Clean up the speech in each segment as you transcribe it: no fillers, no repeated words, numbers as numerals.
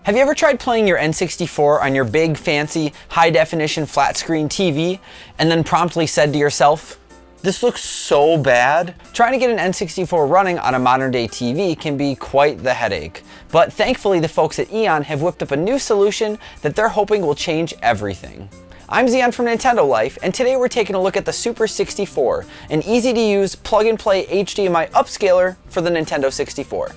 Have you ever tried playing your N64 on your big, fancy, high-definition flat-screen TV and then promptly said to yourself, "This looks so bad"? Trying to get an N64 running on a modern-day TV can be quite the headache. But thankfully, the folks at EON have whipped up a new solution that they're hoping will change everything. I'm Zion from Nintendo Life, and today we're taking a look at the Super 64, an easy-to-use, plug-and-play HDMI upscaler for the Nintendo 64.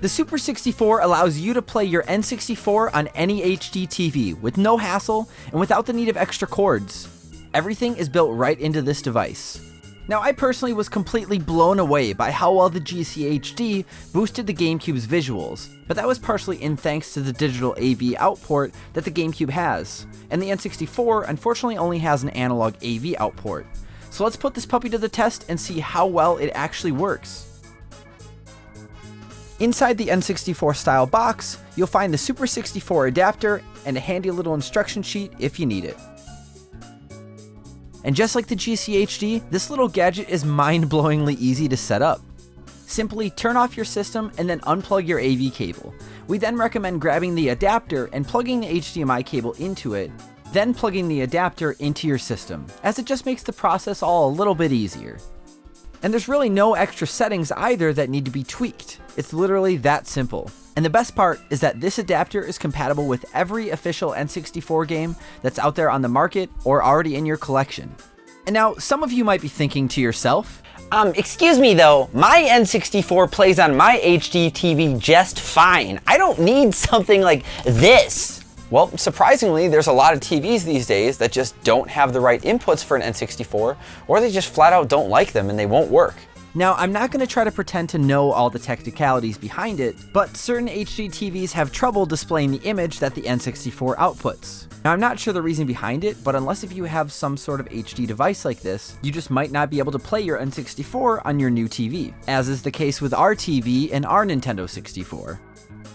The Super 64 allows you to play your N64 on any HD TV with no hassle and without the need of extra cords. Everything is built right into this device. Now, I personally was completely blown away by how well the GCHD boosted the GameCube's visuals, but that was partially in thanks to the digital AV output that the GameCube has, and the N64 unfortunately only has an analog AV output. So let's put this puppy to the test and see how well it actually works. Inside the N64 style box, you'll find the Super 64 adapter and a handy little instruction sheet if you need it. And just like the GCHD, this little gadget is mind-blowingly easy to set up. Simply turn off your system and then unplug your AV cable. We then recommend grabbing the adapter and plugging the HDMI cable into it, then plugging the adapter into your system, as it just makes the process all a little bit easier. And there's really no extra settings either that need to be tweaked. It's literally that simple. And the best part is that this adapter is compatible with every official N64 game that's out there on the market or already in your collection. And now, some of you might be thinking to yourself, Excuse me though, my N64 plays on my HD TV just fine. I don't need something like this. Well, surprisingly, there's a lot of TVs these days that just don't have the right inputs for an N64, or they just flat out don't like them and they won't work. Now, I'm not going to try to pretend to know all the technicalities behind it, but certain HD TVs have trouble displaying the image that the N64 outputs. Now, I'm not sure the reason behind it, but unless if you have some sort of HD device like this, you just might not be able to play your N64 on your new TV, as is the case with our TV and our Nintendo 64.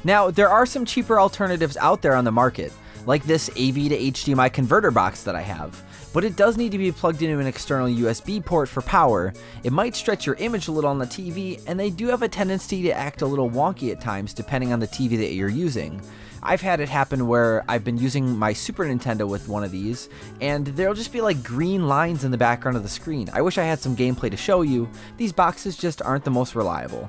Now, there are some cheaper alternatives out there on the market, like this AV to HDMI converter box that I have, but it does need to be plugged into an external USB port for power. It might stretch your image a little on the TV, and they do have a tendency to act a little wonky at times depending on the TV that you're using. I've had it happen where I've been using my Super Nintendo with one of these, and there'll just be like green lines in the background of the screen. I wish I had some gameplay to show you. These boxes just aren't the most reliable.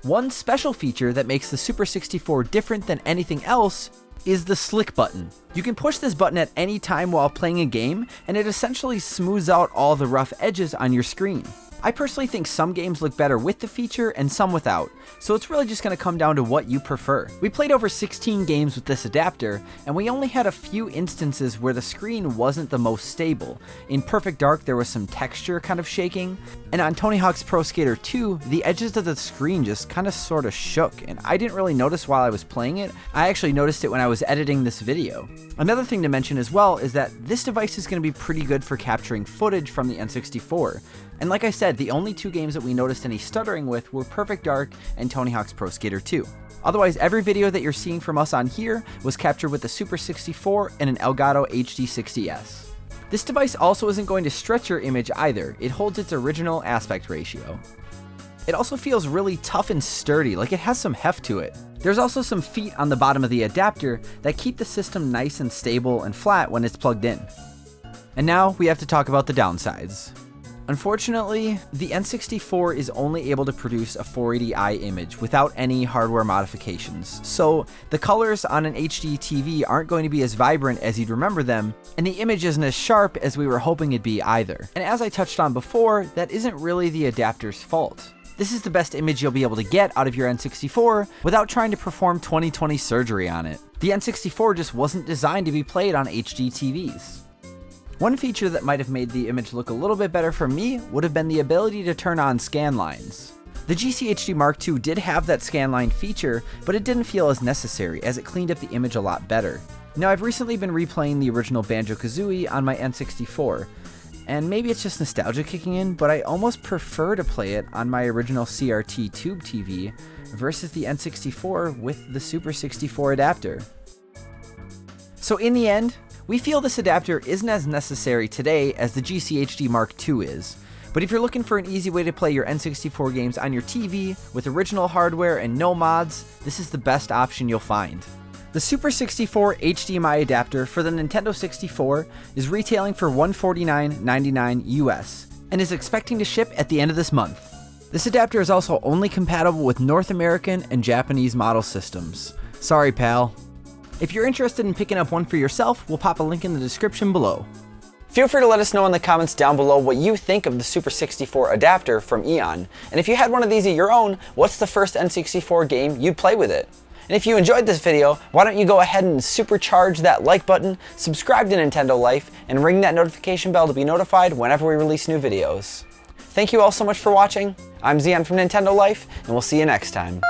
One special feature that makes the Super 64 different than anything else is the slick button. You can push this button at any time while playing a game, and it essentially smooths out all the rough edges on your screen. I personally think some games look better with the feature and some without, so it's really just going to come down to what you prefer. We played over 16 games with this adapter, and we only had a few instances where the screen wasn't the most stable. In Perfect Dark, there was some texture kind of shaking, and on Tony Hawk's Pro Skater 2, the edges of the screen just kind of sort of shook, and I didn't really notice while I was playing it. I actually noticed it when I was editing this video. Another thing to mention as well is that this device is going to be pretty good for capturing footage from the N64. And like I said, the only two games that we noticed any stuttering with were Perfect Dark and Tony Hawk's Pro Skater 2. Otherwise, every video that you're seeing from us on here was captured with the Super 64 and an Elgato HD60S. This device also isn't going to stretch your image either. It holds its original aspect ratio. It also feels really tough and sturdy, like it has some heft to it. There's also some feet on the bottom of the adapter that keep the system nice and stable and flat when it's plugged in. And now we have to talk about the downsides. Unfortunately, the N64 is only able to produce a 480i image without any hardware modifications, so the colors on an HD TV aren't going to be as vibrant as you'd remember them, and the image isn't as sharp as we were hoping it'd be either. And as I touched on before, that isn't really the adapter's fault. This is the best image you'll be able to get out of your N64 without trying to perform 20/20 surgery on it. The N64 just wasn't designed to be played on HD TVs. One feature that might have made the image look a little bit better for me would have been the ability to turn on Scanlines. The GCHD Mark II did have that scanline feature, but it didn't feel as necessary as it cleaned up the image a lot better. Now, I've recently been replaying the original Banjo-Kazooie on my N64, and maybe it's just nostalgia kicking in, but I almost prefer to play it on my original CRT tube TV versus the N64 with the Super 64 adapter. So in the end, we feel this adapter isn't as necessary today as the GCHD Mark II is, but if you're looking for an easy way to play your N64 games on your TV with original hardware and no mods, this is the best option you'll find. The Super 64 HDMI adapter for the Nintendo 64 is retailing for $149.99 US and is expecting to ship at the end of this month. This adapter is also only compatible with North American and Japanese model systems. Sorry, pal. If you're interested in picking up one for yourself, we'll pop a link in the description below. Feel free to let us know in the comments down below what you think of the Super 64 adapter from EON. And if you had one of these of your own, what's the first N64 game you'd play with it? And if you enjoyed this video, why don't you go ahead and supercharge that like button, subscribe to Nintendo Life, and ring that notification bell to be notified whenever we release new videos. Thank you all so much for watching. I'm Zion from Nintendo Life, and we'll see you next time.